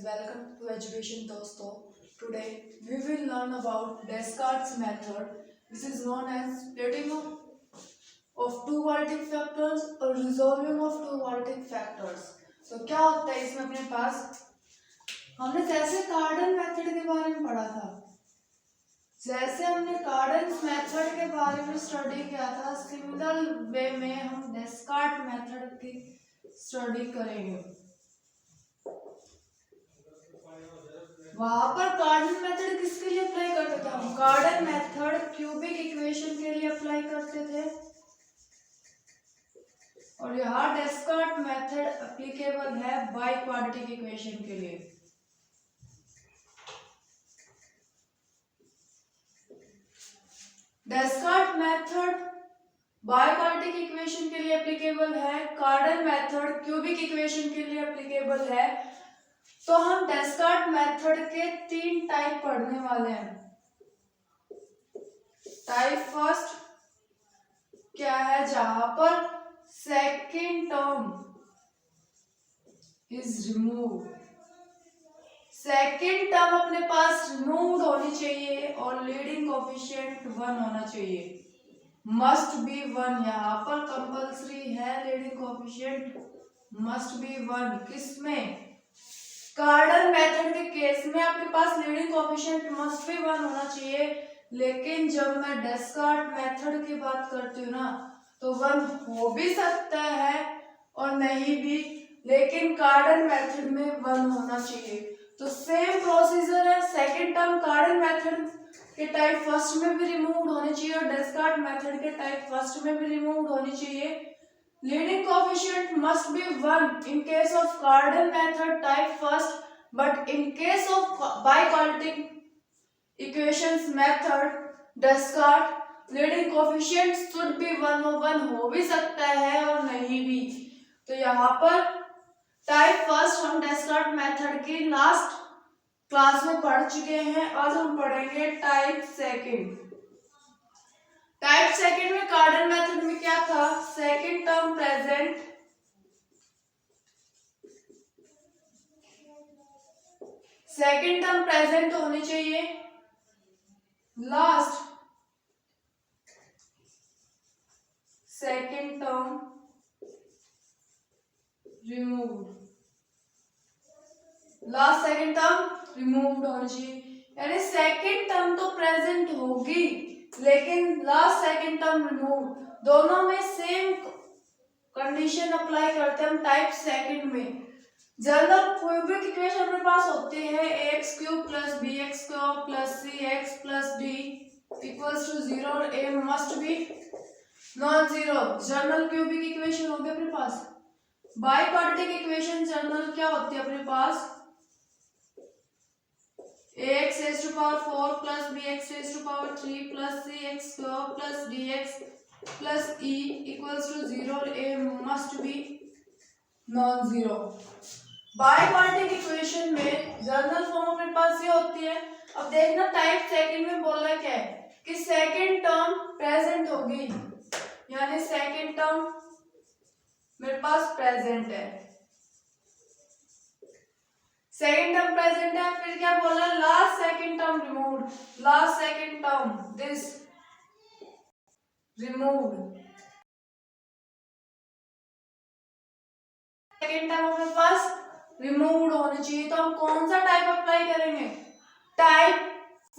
welcome to Education दोस्तों. Today we will learn about Descartes' method. This is known as splitting of two-quadratic factors और resolving of two-quadratic factors. तो क्या होता है इसमें अपने पास हमने जैसे कार्डन मेथड के बारे में पढ़ा था, जैसे हमने कार्डन मेथड के बारे में स्टडी किया था, सिमिलर वे में हम डेस्कार्ट मेथड की स्टडी करेंगे. वहां पर कार्डन मेथड किसके लिए अप्लाई करते थे? हम कार्डन मेथड क्यूबिक इक्वेशन के लिए अप्लाई करते थे और यहाँ डेस्कार्ट मेथड एप्लीकेबल है बाई क्वाड्रेटिक इक्वेशन के लिए. डेस्कार्ट मेथड बाई क्वाड्रेटिक इक्वेशन के लिए एप्लीकेबल है, कार्डन मेथड क्यूबिक इक्वेशन के लिए एप्लीकेबल है. तो हम डेस्कार्ट मेथड के तीन टाइप पढ़ने वाले हैं. टाइप फर्स्ट क्या है? जहां पर second term is remove. Second term अपने पास रिमूव होनी चाहिए और लीडिंग कोएफिशिएंट 1 होना चाहिए. Must be 1. यहाँ पर कंपल्सरी है, लीडिंग कोएफिशिएंट मस्ट बी 1. किसमें? कार्डन मेथड के केस में आपके पास लीडिंग कोएफिशिएंट मस्ट बी 1 होना चाहिए. लेकिन जब मैं डेस्कार्ट मेथड की बात करती हूँ ना, तो 1 हो भी सकता है और नहीं भी, लेकिन कार्डन मेथड में 1 होना चाहिए. तो सेम प्रोसीजर है. सेकंड टर्म कार्डन मेथड के टाइप फर्स्ट में भी रिमूव होनी चाहिए और डेस्कार्ट मेथड के टाइप फर्स्ट में भी रिमूव होनी चाहिए. Leading coefficient must be 1 in case of Cardan method type first, but in case of biquadratic equations method Descartes, leading coefficient should be 1 और 1 हो भी सकता है और नहीं भी. तो यहाँ पर टाइप फर्स्ट हम डेस्कार्ट मेथड की लास्ट क्लास में पढ़ चुके हैं. आज हम पढ़ेंगे टाइप सेकंड. टाइप सेकंड में कार्डन मेथड में क्या था? Second term present, second term present होनी चाहिए. Last second term removed. Last second term removed होनी चाहिए. यानी सेकंड टर्म तो प्रेजेंट होगी लेकिन लास्ट सेकंड टर्म रिमूव. दोनों में सेम कंडीशन अप्लाई करते हैं हम टाइप सेकंड में. जनरल क्यूबिक इक्वेशन अपने पास होते हैं ax cube plus bx cube plus cx plus d equals to 0 और a must be non zero. General cubic equation होगी अपने पास. बाई क्वाड्रेटिक इक्वेशन जनरल क्या होती है अपने पास? ax raised to power 4 plus bx raised to power 3 plus cx cube plus dx plus e equals to 0 और a must be non zero. By quadratic equation में general form अपने पास ये होती है. अब देखना टाइप सेकंड में बोल रहा क्या है कि सेकंड टर्म प्रेजेंट होगी, यानी सेकंड टर्म मेरे पास प्रेजेंट है. सेकेंड टर्म प्रेजेंट है. फिर क्या बोला? Last second term removed. Last second term this removed. Second term अपने पास रिमूव्ड होनी चाहिए. तो हम कौन सा टाइप अप्लाई करेंगे? टाइप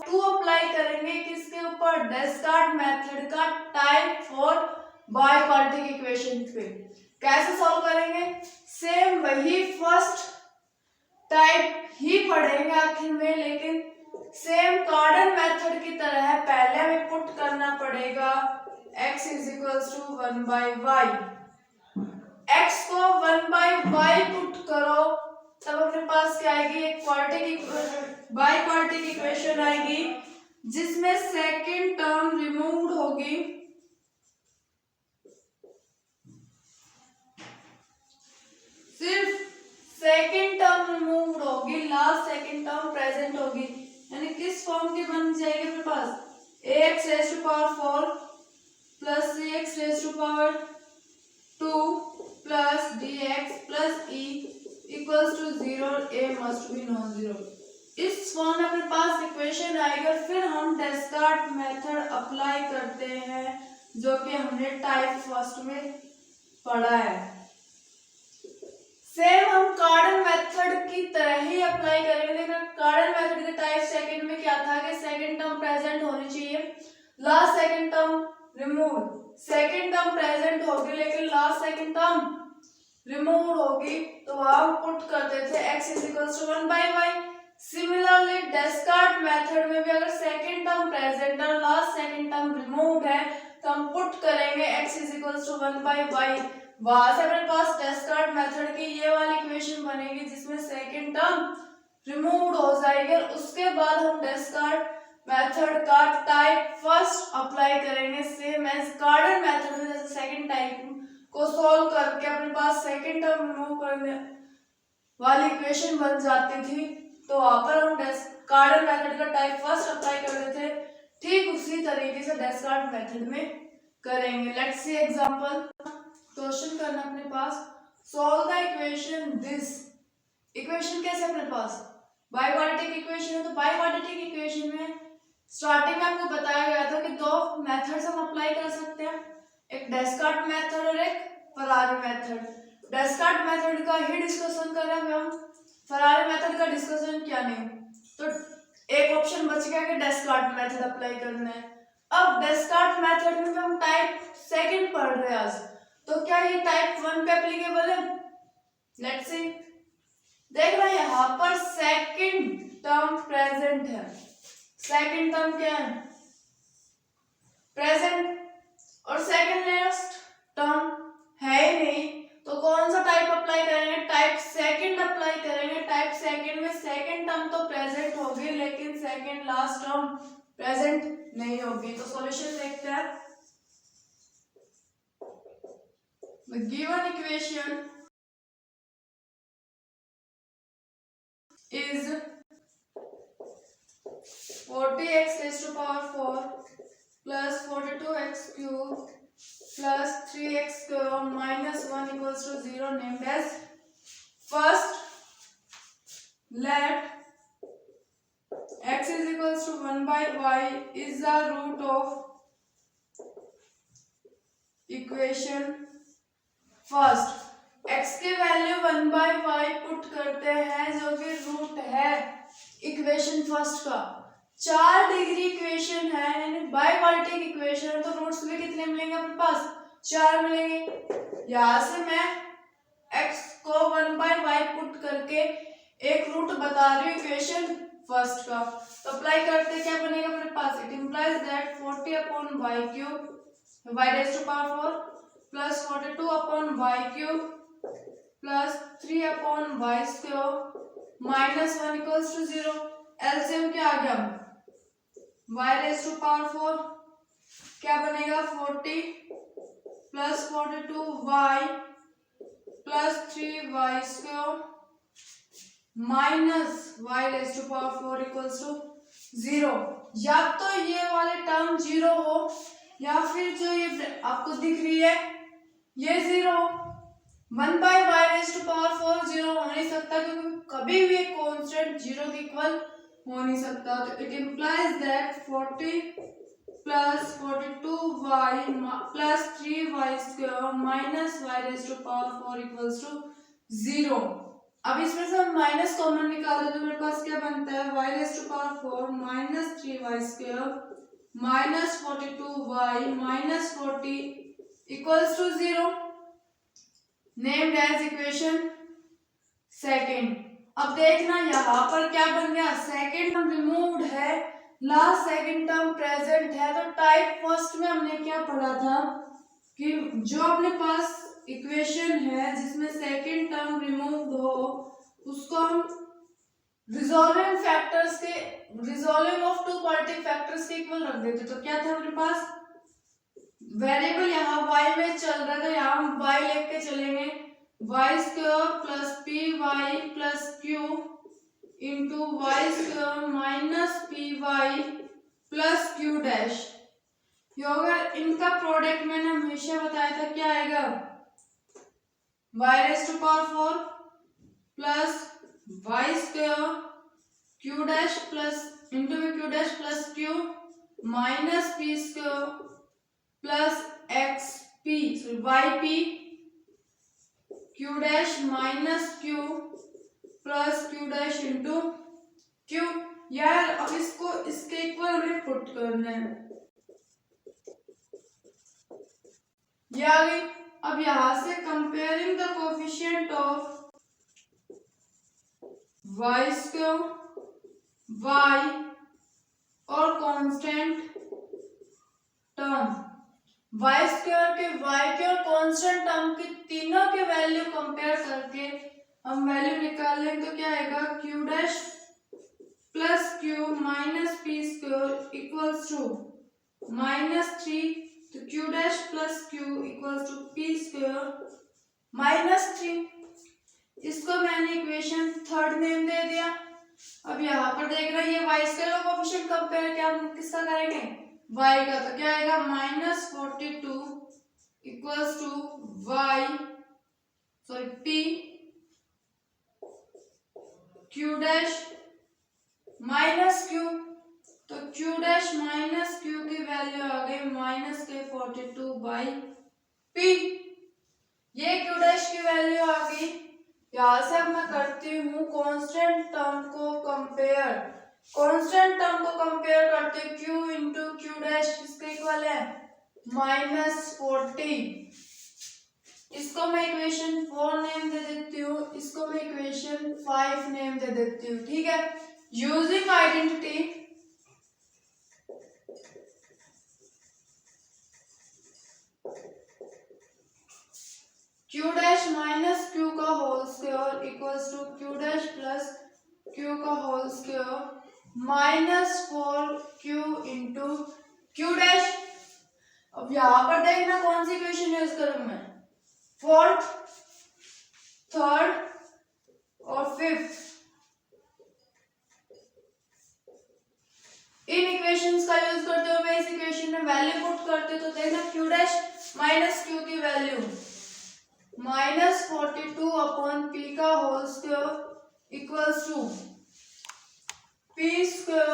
2 अप्लाई करेंगे. किसके ऊपर? डेस्कार्ट मेथड का टाइप 4 बाई क्वाड्रेटिक इक्वेशन पे. कैसे सॉल्व करेंगे? सेम वही फर्स्ट टाइप ही पढ़ेंगे आखिर में, लेकिन सेम कार्डन मेथड की तरह पहले हमें पुट करना पड़ेगा x is equals to 1 by y. x को 1 बाई वाई पुट करो तब अपने पास क्या आएगी? एक क्वाड्रेटिक बाई क्वाड्रेटिक इक्वेशन आएगी जिसमें सेकंड टर्म रिमूव्ड होगी. सिर्फ सेकेंड टर्म रिमूव्ड होगी, लास्ट सेकेंड टर्म प्रेजेंट होगी. यानी किस फॉर्म की बन जाएगी अपने पास? ax raised to power 4 plus cx raised to power 2 plus dx plus e equals to 0, a must be non zero. इस फॉर्म में अपने पास इक्वेशन आएगा, फिर हम डेस्कार्ट मेथड अप्लाई करते हैं जो कि हमने टाइप फर्स्ट में पढ़ा है। सेम हम कार्डन मेथड की तरह ही अप्लाई करेंगे। देखना कार्डन मेथड के टाइप सेकंड में क्या था कि सेकंड टर्म प्रेजेंट होनी चाहिए, last second term remove. Second term present होगी लेकिन लास्ट सेकंड टर्म रिमूव होगी, तो हम पुट करते थे x is equals to 1/y। Similarly Descartes method में भी अगर सेकंड टर्म प्रेजेंट और लास्ट सेकंड टर्म रिमूव है तो हम पुट करेंगे x is equals to 1/y। वहां से अपने पास डेस्कार्ट मेथड की ये वाली इक्वेशन बनेगी जिसमें सेकंड टर्म रिमूव्ड हो जाएगी, और उसके बाद हम डेस्कार्ट मेथड का टाइप फर्स्ट अप्लाई करेंगे सेम एज कार्डन मेथड में। जैसे सेकंड टाइप को सॉल्व करके अपने पास सेकंड टर्म रिमूव करने वाली इक्वेशन बन जाती थी, तो वहां पर हम कार्डन मेथड का टाइप फर्स्ट अप्लाई कर रहे थे। ठीक उसी तरीके से डेस्कार्ट मेथड में करेंगे। Let's see example. क्वेश्चन करना अपने पास, solve the equation this. Equation कैसे अपने पास बाई क्वाड्रेटिक इक्वेशन है, तो बाई क्वाड्रेटिक इक्वेशन में स्टार्टिंग में आपको बताया गया था कि दो मेथड्स हम अप्लाई कर सकते हैं, एक डेस्कार्ट मेथड और एक फरारी मेथड। डेस्कार्ट मेथड का ही डिस्कशन कर रहे हैं हम, फरारी मेथड का डिस्कशन क्या नहीं। तो एक ऑप्शन बच गया कि डेस्कार्ट मेथड अप्लाई करना है। अब डेस्कार्ट मेथड में हम टाइप सेकंड पढ़ रहे हैं आज, तो क्या ये टाइप वन पे एप्लीकेबल है? Let's see. देख रहे हैं यहाँ पर सेकंड टर्म प्रेजेंट है। सेकंड टर्म क्या है? प्रेजेंट। और सेकंड लास्ट टर्म है ही नहीं, तो कौन सा टाइप अप्लाई करेंगे? टाइप सेकंड अप्लाई करेंगे। टाइप सेकंड में सेकंड टर्म तो प्रेजेंट होगी लेकिन सेकंड लास्ट टर्म प्रेजेंट नहीं होगी। तो सॉल्यूशन देखते हैं। The given equation is 40x raised to power 4 plus 42x cube plus 3x cube minus 1 equals to 0 named as first let x is equals to 1/y is the root of equation first. x की value 1/y put करते हैं जो कि root है equation first का। 4 degree equation है यानी by quadratic equation, तो रूट्स भी कितने मिलेंगे अपने पास? 4 मिलेंगे। यहाँ से मैं x को 1/y पुट करके एक रूट बता रही हूँ इक्वेशन फर्स्ट का, तो अप्लाई करते क्या बनेगा अपने पास? It implies that 40/y cube y raised to power 4 plus 42/y cube plus 3/y square minus 1 equals to 0। LCM क्या आ गया? y raised to power 4 क्या बनेगा? 40 plus 42y plus 3y square minus y raised to power 4 equals to 0। या तो ये वाले term 0 हो या फिर जो ये आपको दिख रही है ये 0। 1/y raised to power 4 0 हो नहीं सकता क्योंकि कभी भी एक कांस्टेंट 0 के इक्वल हो नहीं सकता। तो it implies that 40 plus 42y plus 3y square minus y raised to power 4 equals to 0। अब इसमें से हम माइनस कॉमन निकाल दे तो मेरे पास क्या बनता है? y raised to power 4 minus 3y square minus 42y minus 40 equals to 0 named as equation second। अब देखना यहाँ पर क्या बन गया? सेकंड टर्म रिमूव्ड है, लास्ट सेकंड टर्म प्रेजेंट है। तो टाइप फर्स्ट में हमने क्या पढ़ा था कि जो अपने पास इक्वेशन है जिसमें सेकंड टर्म रिमूव्ड हो उसको हम resolving of two quadratic factors के इक्वल रख देते। तो क्या था अपने पास? वेरिएबल यहाँ y में चल रहा था, यहाँ हम y लेके चलेंगे, y square plus p y plus q into y square minus p y plus Q dash. अगर इनका प्रोडक्ट मैंने हमेशा बताया था क्या आएगा? y raised to power 4 plus Y square Q dash plus into में Q dash plus Q minus P square plus X P Y P Q dash minus Q plus Q dash into Q. यार अब इसको इसके equal हमें put करना है, ये आ गई। अब यहां से comparing the coefficient of y square y और कांस्टेंट टर्म वाई स्क्वायर के वाई के और कांस्टेंट टर्म के तीनों के वैल्यू कंपेयर करके हम वैल्यू निकाल लें तो क्या आएगा q dash plus Q minus P square equals to minus 3, तो q dash plus q equals to p square minus 3। इसको मैंने इक्वेशन थर्ड नेम दे दिया। अब यहाँ पर देख रहे हैं ये वाई स्क्वायर का कोफिशिएंट कंपेयर क्या हम किसका करेंगे वाई का, तो क्या आएगा minus 42 equals to y sorry p Q dash minus q, तो क्यू डैश माइनस क्यू की वैल्यू आ गई माइनस के 42 बाई पी। ये क्यू डैश की वैल्यू आ गई। यहां से अब मैं करती हूँ कांस्टेंट टर्म को कंपेयर, कांस्टेंट टर्म को कंपेयर करते क्यू इंटू क्यू डैश किसके इक्वल है माइनस 40। इसको मैं इक्वेशन 4 नेम दे देती हूँ, इसको मैं इक्वेशन 5 नेम दे देती हूँ, ठीक है। Using identity Q dash minus Q का whole square equals to Q dash plus Q का whole square minus 4 Q into Q dash. अब यहां पर देखना कौन सी इक्वेशन यूज करूं मैं, फोर्थ, थर्ड और फिफ्थ। इन इक्वेशंस का यूज करते हुए मैं इस इक्वेशन में वैल्यू पुट करते तो देखना क्यू डैश माइनस क्यू की वैल्यू माइनस 42 अपॉन पी का whole square equals to p square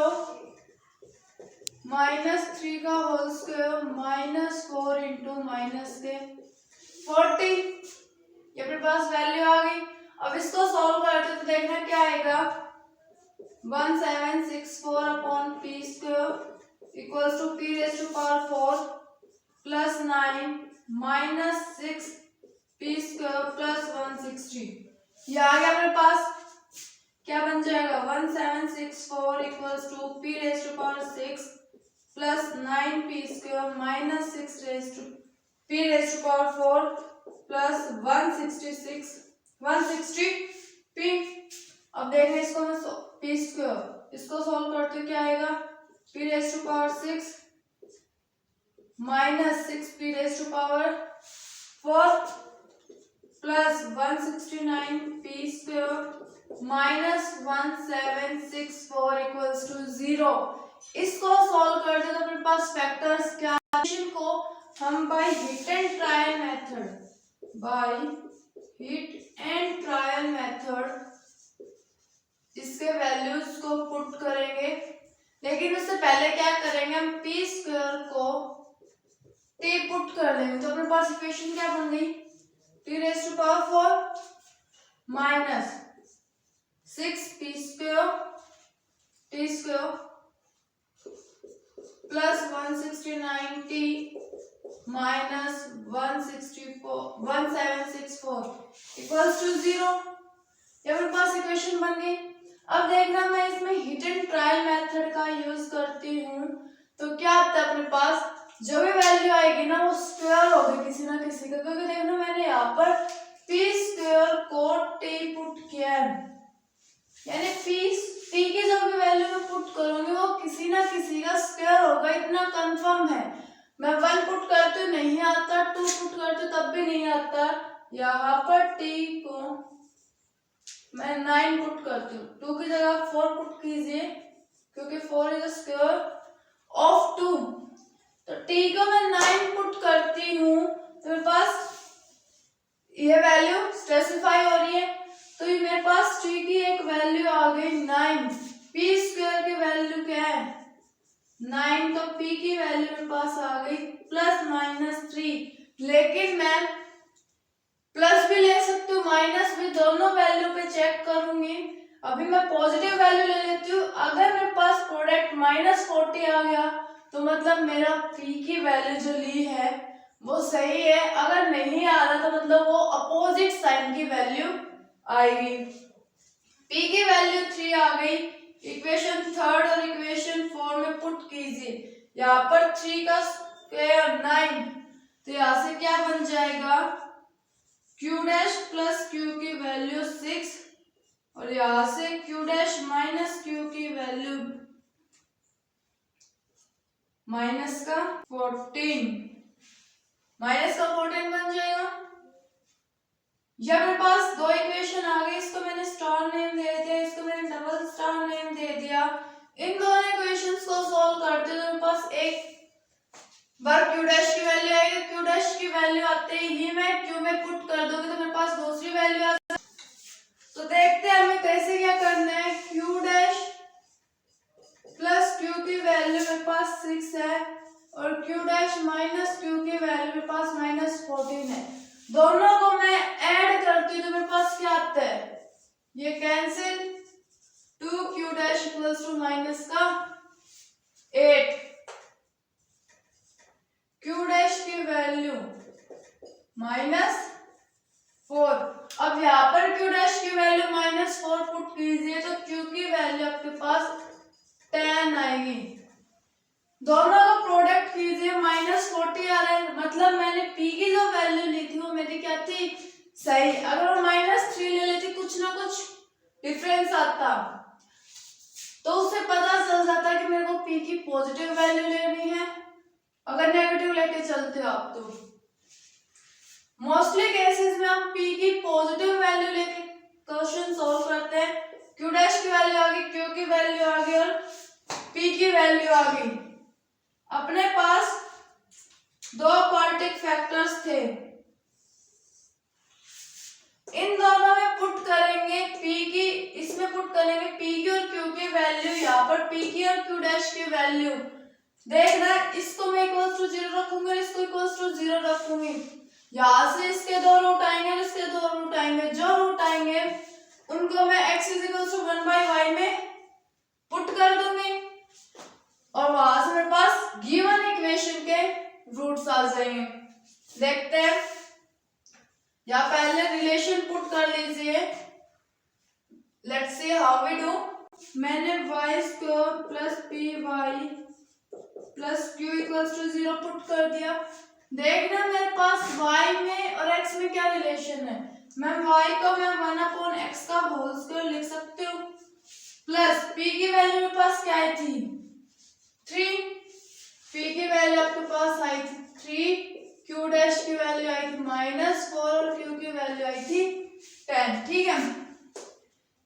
minus 3 का whole square minus 4 into minus के 40। ये अपने पास वैल्यू आ गई। अब इसको सॉल्व करते तो देखना क्या आएगा 1764 upon p square equals to p raise to power 4 plus 9 minus 6 p square plus 160। ये आ गया मेरे पास, क्या बन जाएगा 1764 equals to p raise to power 6 plus 9 p square minus 6 raise to p raise to power 4 plus 160 p. अब देखिए इसको मैं पी स्क्वायर इसको सॉल्व करते क्या आएगा p raise to power 6 minus 6 p raise to power 4 plus 169 p square minus 1764 equals to 0। इसको solve करते तो अपने पास फैक्टर्स क्या को हम by hit and trial method इसके वैल्यूज को पुट करेंगे। लेकिन उससे पहले क्या करेंगे हम पी स्क्वायर को टी पुट कर लेंगे तो अपने पास इक्वेशन क्या बन गई p raise to power 4 minus 6 p square t square plus 169 t minus 1764 equals to 0। ये मेरे पास इक्वेशन बन गई। अब देखना मैं इसमें हिट एंड ट्रायल मेथड का यूज करती हूँ तो क्या आता है अपने पास जो भी वैल्यू आएगी ना वो स्क्वायर होगी किसी ना किसी का, क्योंकि देखना मैंने यहाँ पर पी स्क्वायर को टी पुट किया है, यानी टी की जो भी वैल्यू मैं पुट करूंगी वो किसी ना किसी का स्क्वायर होगा, इतना कंफर्म है। मैं 1 पुट करती नहीं आता, 2 पुट करती तब भी नहीं आता। यहाँ पर टी को मैं 9 पुट करती हूँ, 2 की जगह 4 पुट कीजिए क्योंकि 4 इज द स्क्वायर ऑफ 2। तो टी को मैं 9 पुट करती हूँ तो मेरे पास ये वैल्यू स्पेसिफाई हो रही है तो ये मेरे पास t की एक वैल्यू आ गई 9, p स्क्वायर की वैल्यू क्या है 9, तो p की वैल्यू मेरे पास आ गई +-3। लेकिन मैं प्लस भी ले सकती हूँ माइनस भी, दोनों वैल्यू पे चेक करूंगी। अभी मैं पॉजिटिव वैल्यू ले लेती हूँ। अगर मेरे पास प्रोडक्ट -40 आ गया तो मतलब मेरा p की वैल्यू जो ली है वो सही है, अगर नहीं आ रहा तो मतलब वो अपोजिट साइन की वैल्यू आएगी। p की वैल्यू 3 आ गई। इक्वेशन 3 और इक्वेशन 4 में पुट कीजिए। यहाँ पर 3 का स्क्वायर 9, तो यहाँ से क्या बन जाएगा q डैश प्लस q की वैल्यू 6 और यहाँ से q डैश माइनस q की वैल्यू -14 बन जाएगा। जब मेरे पास दो इक्वेशन आ गई, इसको मैंने स्टार नेम दे दिया, इसको मैंने डबल स्टार नेम दे दिया। इन दोनों इक्वेशंस को सॉल्व करते तो मेरे पास एक बार q डैश की वैल्यू आएगी, q डैश की वैल्यू आते ही मैं q में पुट कर दूंगी तो मेरे पास दूसरी वैल्यू आ जाएगी। तो देखते हैं हमें कैसे क्या करना है। q डैश प्लस q की वैल्यू मेरे पास 6 है और q डैश माइनस q की वैल्यू मेरे पास -14 है। दोनों को मैं ऐड करती हूँ तो मेरे पास क्या आता है, ये cancel, 2q dash equals to -8, q dash की वैल्यू -4। अब यहाँ पर q डैश की वैल्यू -4 पुट कीजिए तो q की वैल्यू आपके पास 10 आएगी। दोनों का प्रोडक्ट कीजिए, -40 आ रहा है, मतलब मैंने p की जो वैल्यू ली थी वो मेरी क्या थी सही। अगर मैं -3 ले लेती कुछ ना कुछ डिफरेंस आता तो उससे पता चल जाता कि मेरे को p की पॉजिटिव वैल्यू लेनी है। अगर नेगेटिव लेके चलते हो आप तो मोस्टली केसेस में हम p की पॉजिटिव वैल्यू लेके क्वेश्चन सॉल्व करते हैं। q डैश की वैल्यू आ गई, q की वैल्यू आ गई और p की वैल्यू आ गई। अपने पास दो क्वाड्रेटिक फैक्टर्स थे, इन दोनों में पुट करेंगे p की, इसमें पुट करेंगे p की और q की वैल्यू। यहाँ पर p की और q डैश की वैल्यू देखना, इसको मैं इक्वल्स टू 0 रखूंगी और इसको इक्वल्स टू 0 रखूंगी। यहाँ से इसके दो रूट आएंगे और इसके दो रूट आएंगे, जो रूट आएंगे उनको मैं x is equals to 1/y में पुट कर दूंगी और वहां से मेरे पास गिवन इक्वेशन के रूट्स आ जाएंगे। देखते हैं, या पहले रिलेशन पुट कर लीजिए। Let's see how we do. मैंने y square plus p y plus q equals to 0 put कर दिया। देखना मेरे पास y में और x में क्या रिलेशन है। मैं y को मैं 1/x का होल स्क्वायर लिख सकती हूँ, प्लस p की वैल्यू मेरे पास क्या आई थी 3, p की वैल्यू आपके पास आई थी 3, q डैश की वैल्यू आई थी -4 और q की वैल्यू आई थी 10। ठीक है,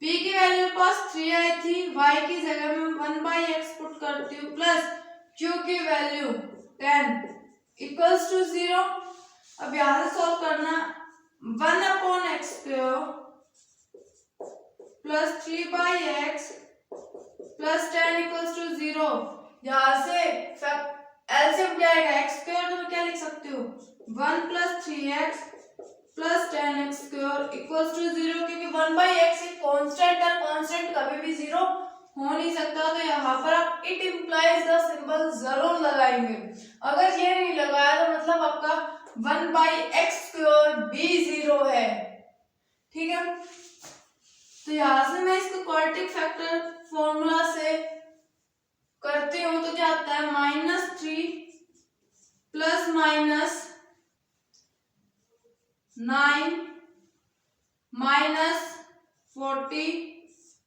p की वैल्यू मेरे पास 3 आई थी, y की जगह में 1/x पुट करती हूँ, प्लस q की वैल्यू 10 इक्वल्स टू 0। अब यहाँ से सॉल्व करना, 1/x plus 3/x plus 10 equals to 0। यहाँ से एलसीएम क्या आएगा, एक्स स्क्वायर, तो मैं क्या लिख सकती हूँ 1 plus 3x plus 10x square equals to 0, क्योंकि 1/x एक कांस्टेंट है, कांस्टेंट कभी भी 0 हो नहीं सकता। तो यहाँ पर आप इट इम्प्लाइज द सिंबल जरूर लगाएंगे। अगर ये नहीं लगाया तो मतलब आपका 1/x स्क्वायर भी 0 है। ठीक है, तो यहाँ से मैं इसको क्वाड्रेटिक फैक्टर फॉर्मूला से करती हूँ तो क्या आता है -3 प्लस -9 -40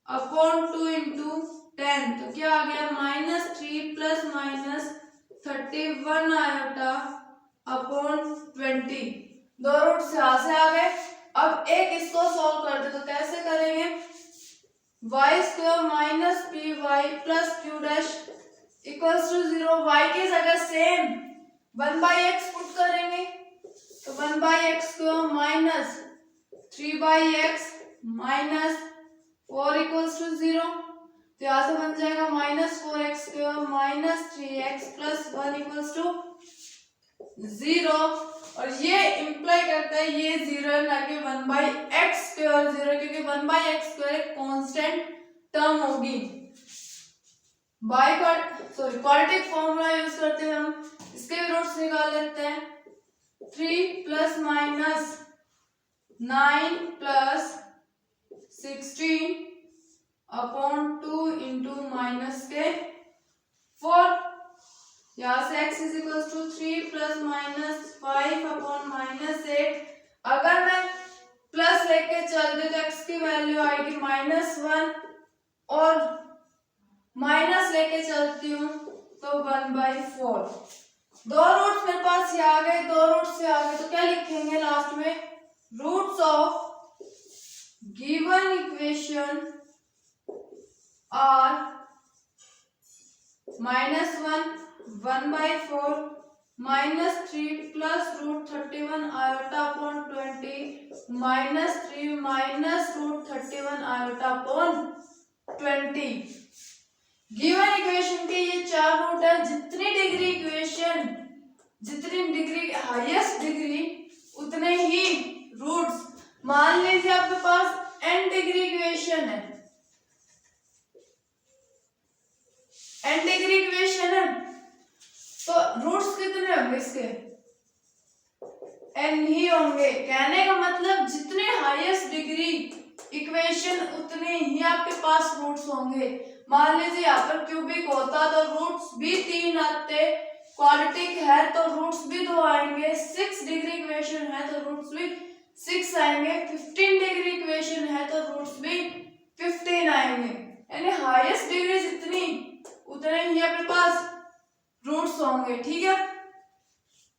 अपॉन 2 इंटू 10, तो क्या आ गया -3 प्लस -31 आयोटा अपॉन 20। दो रूट से यहाँ से आ गए। अब एक इसको सॉल्व करते तो कैसे करेंगे, y square minus p y plus Q dash equals to 0। y की जगह सेम 1/x पुट करेंगे तो 1/x square minus 3/x minus 4 equals to 0, तो यहाँ से बन जाएगा -4x² minus 3x plus 1 equals to 0, और ये इंप्लाई करता है ये 0 है ना कि 1/x² 0, क्योंकि 1/x² एक कांस्टेंट टर्म होगी। क्वाड्रेटिक फॉर्मूला यूज करते हैं हम, इसके रूट्स निकाल लेते हैं। 3 plus minus 9 plus 16 upon 2 into minus के 4, यहाँ से x is equal to 3 plus minus 5 upon minus 8। अगर मैं प्लस लेके चलती तो x की वैल्यू आएगी -1, और माइनस लेके चलती हूँ तो 1/4। दो रूट्स मेरे पास ये आ गए, दो रूट्स से आ गए, तो क्या लिखेंगे लास्ट में? Roots of given equation are -1 1/4 -3 plus √31 iota upon 20 -3 minus √31 iota upon 20। Given equation के ये चार रूट है। जितनी डिग्री हाईएस्ट डिग्री उतने ही रूट्स। मान लीजिए आपके पास n डिग्री इक्वेशन है, तो रूट्स कितने होंगे इसके? n ही होंगे। कहने का मतलब जितने हाईएस्ट डिग्री इक्वेशन उतने ही आपके पास रूट्स होंगे। मान लीजिए यहाँ पर क्यूबिक होता तो रूट्स भी 3 आते, क्वाड्रेटिक है तो रूट्स भी 2 आएंगे, 6 डिग्री इक्वेशन है तो रूट्स भी 6 आएंगे, 15 डिग्री इक्वेशन है तो रूट्स भी 15 आएंगे। यानी हाईएस्ट डिग्री जितनी उतने ही अपने पास रूट्स होंगे। ठीक है,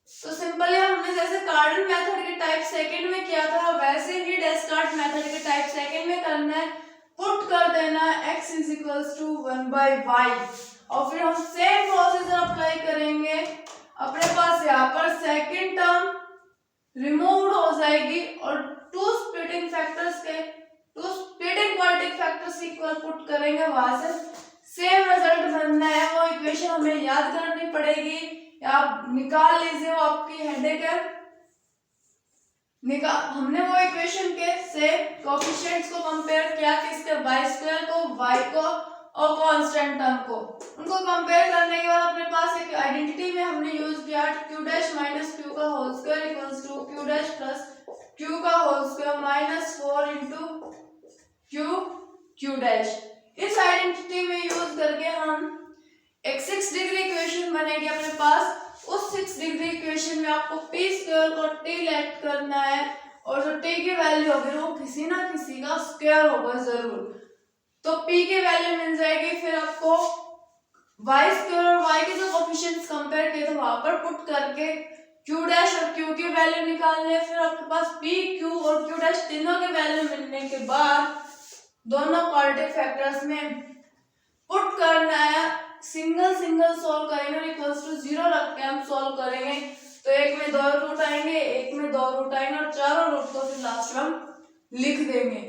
तो सिंपली हमने जैसे कार्डन मेथड के टाइप सेकंड में किया था वैसे ही डेस्कार्ट मेथड के टाइप सेकंड में करना है। पुट कर देना x is equals to 1/y, और फिर हम सेम प्रोसीजर अप्लाई करेंगे। अपने पास यहाँ पर सेकंड टर्म रिमूव्ड हो जाएगी और to splitting quadratic factors equal put करेंगे, वहां से सेम रिजल्ट बनना है। वो इक्वेशन हमें याद करनी पड़ेगी, आप निकाल लीजिए, वो आपकी हेडेक है। हमने वो इक्वेशन के से कोएफिशिएंट्स को कंपेयर किया, किसके? y² को, y को और कांस्टेंट टर्म को। उनको कंपेयर करने के बाद अपने पास एक आइडेंटिटी में हमने यूज किया q' माइनस q का whole square equals to q' plus q का whole square minus 4 into q'। इस आइडेंटिटी में यूज करके हम एक 6 डिग्री इक्वेशन बनेगी अपने पास। उस 6 डिग्री इक्वेशन में आपको p² को t लेट करना है, और जो t की वैल्यू होगी वो किसी ना किसी का स्क्वायर होगा जरूर, तो p की वैल्यू मिल जाएगी। फिर आपको y² और y के जो कोएफिशिएंट्स कंपेयर किए थे वहां पर पुट करके q' और q की वैल्यू निकालनी है। फिर आपके पास p, q और q' तीनों की वैल्यू मिलने के बाद दोनों क्वाड्रेटिक फैक्टर्स में पुट करना है। सिंगल सॉल्व करेंगे और इक्वल्स टू 0 रख के हम सॉल्व करेंगे, तो एक में 2 रूट आएंगे, एक में 2 रूट आएंगे, और चारों रूट को फिर लास्ट में हम लिख देंगे।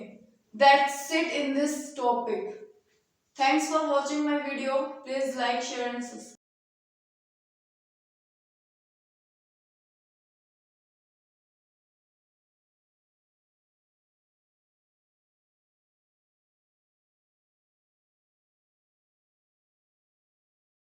That's it in this topic. Thanks for watching my video. Please like, share and subscribe.